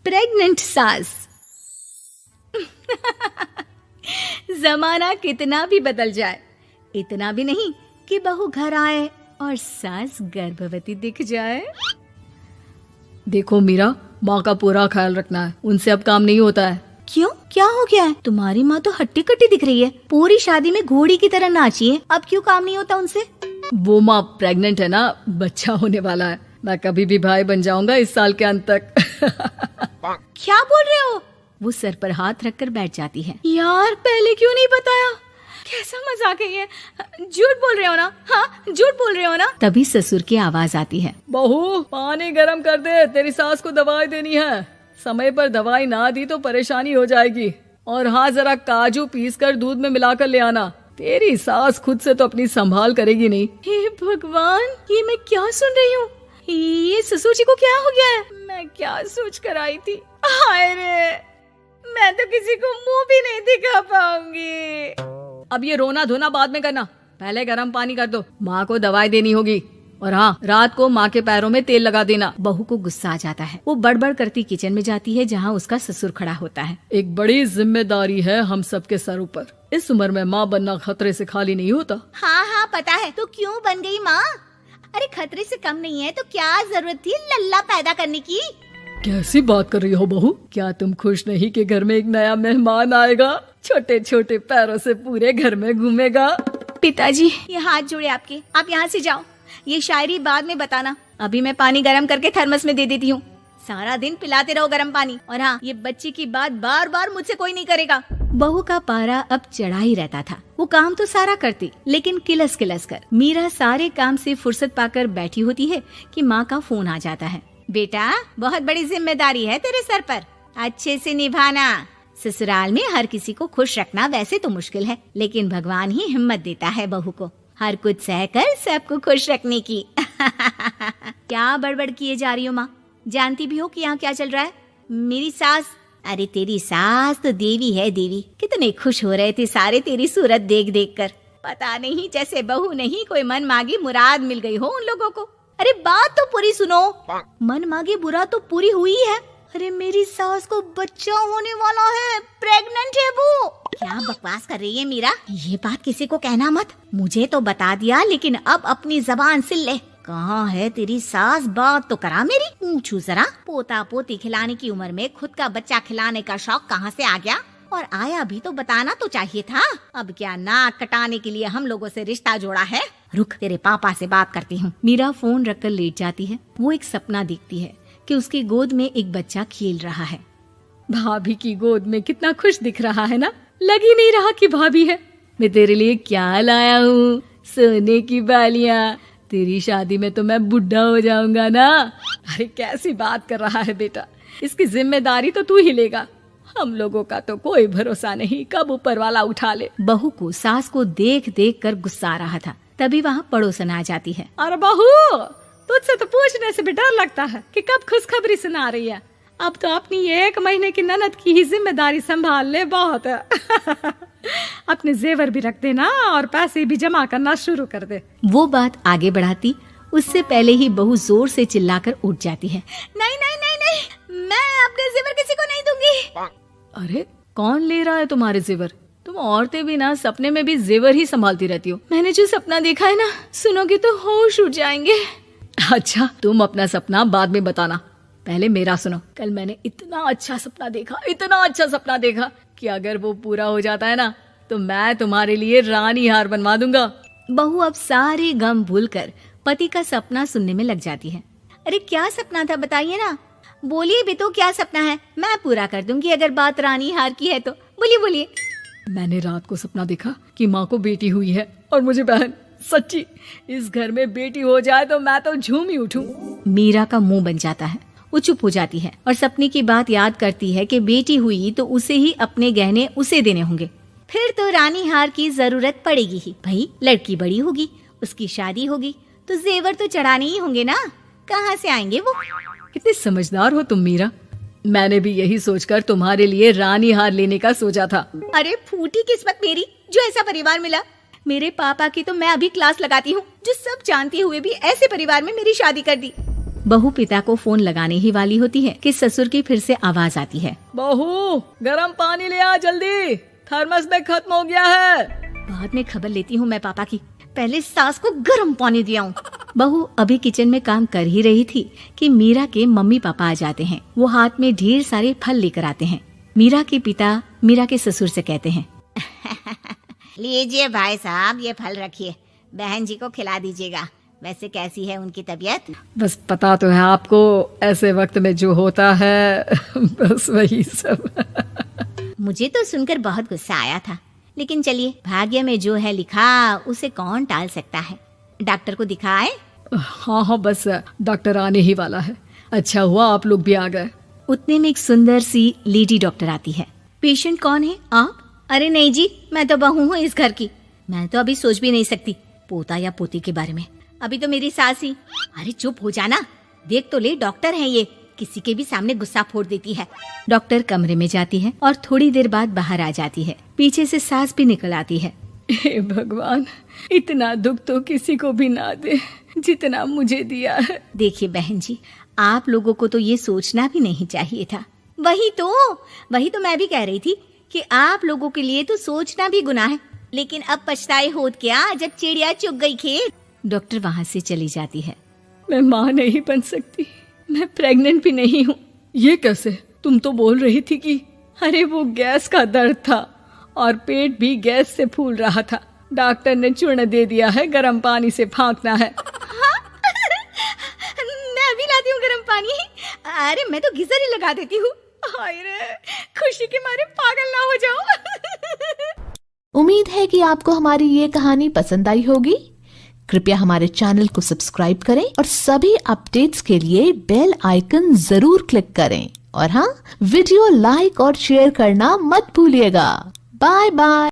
Pregnant सास। जमाना कितना भी बदल जाए, इतना भी नहीं कि बहू घर आए और सास गर्भवती दिख जाए। देखो मीरा, माँ का पूरा ख्याल रखना है, उनसे अब काम नहीं होता है। क्यों, क्या हो गया है? तुम्हारी माँ तो हट्टी कट्टी दिख रही है, पूरी शादी में घोड़ी की तरह नाची है, अब क्यों काम नहीं होता उनसे? वो माँ प्रेग्नेंट है ना, बच्चा होने वाला है। मैं कभी भी भाई बन जाऊंगा इस साल के अंत तक। क्या बोल रहे हो? वो सर पर हाथ रखकर बैठ जाती है। यार पहले क्यों नहीं बताया? कैसा मजाक है ये? झूठ बोल रहे हो ना? हाँ, झूठ बोल रहे हो ना? तभी ससुर की आवाज आती है। बहू, पानी गरम कर दे, तेरी सास को दवाई देनी है। समय पर दवाई ना दी तो परेशानी हो जाएगी। और हाँ, जरा काजू पीस कर दूध में मिलाकर ले आना। तेरी सास खुद से तो अपनी संभाल करेगी नहीं। हे भगवान, ये मैं क्या सुन रही हूँ? ये ससुर जी को क्या हो गया है? मैं क्या सोच कर आई थी? हाय रे, मैं तो किसी को मुंह भी नहीं दिखा पाऊंगी। अब ये रोना धोना बाद में करना, पहले गर्म पानी कर दो, माँ को दवाई देनी होगी। और हाँ, रात को माँ के पैरों में तेल लगा देना। बहू को गुस्सा आ जाता है, वो बड़बड़ करती किचन में जाती है जहाँ उसका ससुर खड़ा होता है। एक बड़ी जिम्मेदारी है हम सबके सर ऊपर। इस उम्र में माँ बनना खतरे से खाली नहीं होता। हाँ हाँ पता है, तो क्यों बन गई माँ? अरे खतरे से कम नहीं है तो क्या जरूरत थी लल्ला पैदा करने की? कैसी बात कर रही हो बहू? क्या तुम खुश नहीं कि घर में एक नया मेहमान आएगा, छोटे छोटे पैरों से पूरे घर में घूमेगा? पिताजी, ये हाथ जोड़े आपके, आप यहाँ से जाओ। ये शायरी बाद में बताना, अभी मैं पानी गरम करके थर्मस में दे देती हूँ। सारा दिन पिलाते रहो गरम पानी। और हाँ, ये बच्ची की बात बार बार मुझसे कोई नहीं करेगा। बहू का पारा अब चढ़ा ही रहता था। वो काम तो सारा करती, लेकिन किलस किलस कर। मीरा सारे काम से फुर्सत पाकर बैठी होती है कि माँ का फोन आ जाता है। बेटा, बहुत बड़ी जिम्मेदारी है तेरे सर पर, अच्छे से निभाना। ससुराल में हर किसी को खुश रखना वैसे तो मुश्किल है, लेकिन भगवान ही हिम्मत देता है बहू को हर कुछ सहकर सबको खुश रखने की। क्या बड़बड़ किए जा रही हो माँ? जानती भी हो कि यहाँ क्या चल रहा है? मेरी सास, अरे तेरी सास तो देवी है देवी। कितने खुश हो रहे थे सारे तेरी सूरत देख देख कर। पता नहीं जैसे बहू नहीं कोई मन मांगी मुराद मिल गई हो उन लोगों को। अरे बात तो पूरी सुनो। मन मांगी मुराद तो पूरी हुई है। अरे मेरी सास को बच्चा होने वाला है, प्रेग्नेंट है वो। क्या बकवास कर रही है मीरा? ये बात किसी को कहना मत। मुझे तो बता दिया, लेकिन अब अपनी जबान सिल ले। कहाँ है तेरी सास? बात तो करा मेरी। पूछू जरा, पोता पोती खिलाने की उम्र में खुद का बच्चा खिलाने का शौक कहाँ से आ गया? और आया भी तो बताना तो चाहिए था। अब क्या नाक कटाने के लिए हम लोगों से रिश्ता जोड़ा है? रुक, तेरे पापा से बात करती हूँ। मीरा फोन रखकर लेट जाती है। वो एक सपना देखती है कि उसकी गोद में एक बच्चा खेल रहा है। भाभी की गोद में कितना खुश दिख रहा है ना, लग ही नहीं रहा कि भाभी है। मैं तेरे लिए क्या लाया हूँ, सोने की बालियाँ। तेरी शादी में तो मैं बुढ़ा हो जाऊंगा ना। अरे कैसी बात कर रहा है बेटा, इसकी जिम्मेदारी तो तू ही लेगा। हम लोगों का तो कोई भरोसा नहीं, कब ऊपर वाला उठा ले। बहू को सास को देख देख कर गुस्सा आ रहा था। तभी वहाँ पड़ोसन आ जाती है। अरे बहू, तुझसे तो पूछने से भी डर लगता है कि कब खुशखबरी सुना रही है। अब तो अपनी 1 महीने की ननद की ही जिम्मेदारी संभाल ले, बहुत है। अपने जेवर भी रख देना और पैसे भी जमा करना शुरू कर दे। वो बात आगे बढ़ाती उससे पहले ही बहू जोर से चिल्लाकर उठ जाती है। नहीं नहीं नहीं नहीं, मैं अपने जेवर किसी को नहीं दूंगी। अरे कौन ले रहा है तुम्हारे जेवर? तुम औरतें भी ना सपने में भी जेवर ही संभालती रहती हो। मैंने जो सपना देखा है ना, सुनोगे तो होश उड़ जाएंगे। अच्छा, तुम अपना सपना बाद में बताना, पहले मेरा सुनो। कल मैंने इतना अच्छा सपना देखा कि अगर वो पूरा हो जाता है ना तो मैं तुम्हारे लिए रानी हार बनवा दूंगा। बहू अब सारे गम भूलकर पति का सपना सुनने में लग जाती है। अरे क्या सपना था बताइए ना, बोलिए भी तो, क्या सपना है? मैं पूरा कर दूंगी अगर बात रानी हार की है तो। बोलिए बोलिए। मैंने रात को सपना देखा कि माँ को बेटी हुई है और मुझे बहन। सच्ची, इस घर में बेटी हो जाए तो मैं तो झूम ही उठूं। मीरा का मुंह बन जाता है। वो चुप हो जाती है और सपने की बात याद करती है कि बेटी हुई तो उसे ही अपने गहने उसे देने होंगे। फिर तो रानी हार की जरूरत पड़ेगी ही। भाई लड़की बड़ी होगी, उसकी शादी होगी तो जेवर तो चढ़ाने ही होंगे ना, कहाँ से आएंगे वो? कितनी समझदार हो तुम मीरा। मैंने भी यही सोचकर तुम्हारे लिए रानी हार लेने का सोचा था। अरे फूटी किस्मत मेरी जो ऐसा परिवार मिला। मेरे पापा की तो मैं अभी क्लास लगाती हूँ, जो सब जानते हुए भी ऐसे परिवार में मेरी शादी कर दी। बहू पिता को फोन लगाने ही वाली होती है कि ससुर की फिर से आवाज आती है। बहू गरम पानी ले आ जल्दी, थर्मस में खत्म हो गया है। बाद में खबर लेती हूँ मैं पापा की, पहले सास को गर्म पानी दिया हूँ। बहू अभी किचन में काम कर ही रही थी कि मीरा के मम्मी पापा आ जाते हैं। वो हाथ में ढेर सारे फल लेकर आते हैं। मीरा के पिता मीरा के ससुर से कहते हैं, लीजिए भाई साहब, ये फल रखिए, बहन जी को खिला दीजिएगा। वैसे कैसी है उनकी तबीयत? बस पता तो है आपको, ऐसे वक्त में जो होता है बस वही सब। मुझे तो सुनकर बहुत गुस्सा आया था, लेकिन चलिए, भाग्य में जो है लिखा उसे कौन टाल सकता है। डॉक्टर को दिखाए? हाँ, बस डॉक्टर आने ही वाला है। अच्छा हुआ आप लोग भी आ गए। उतने में एक सुंदर सी लेडी डॉक्टर आती है। पेशेंट कौन है आप? अरे नहीं जी, मैं तो बहू हूँ इस घर की। मैं तो अभी सोच भी नहीं सकती पोता या पोती के बारे में। अभी तो मेरी सास ही। अरे चुप हो जाना, देख तो ले, डॉक्टर है ये, किसी के भी सामने गुस्सा फोड़ देती है। डॉक्टर कमरे में जाती है और थोड़ी देर बाद बाहर आ जाती है। पीछे से सास भी निकल आती है। हे भगवान, इतना दुख तो किसी को भी ना दे जितना मुझे दिया है। देखिए बहन जी, आप लोगों को तो ये सोचना भी नहीं चाहिए था। वही तो मैं भी कह रही थी कि आप लोगों के लिए तो सोचना भी गुनाह है, लेकिन अब पछताए होत क्या जब चिड़िया चुग गई खेत। डॉक्टर वहाँ से चली जाती है। मैं माँ नहीं बन सकती, मैं प्रेग्नेंट भी नहीं हूँ। ये कैसे? तुम तो बोल रही थी कि अरे वो गैस का दर्द था और पेट भी गैस से फूल रहा था। डॉक्टर ने चूर्ण दे दिया है, गर्म पानी से फांकना है। मैं अभी लाती हूँ गर्म पानी। अरे मैं तो गीजर ही लगा देती हूँ। हाय रे, खुशी के मारे पागल ना हो जाओ। उम्मीद है कि आपको हमारी ये कहानी पसंद आई होगी। कृपया हमारे चैनल को सब्सक्राइब करें और सभी अपडेट्स के लिए बेल आइकन जरूर क्लिक करें। और हाँ, वीडियो लाइक और शेयर करना मत भूलिएगा। Bye bye.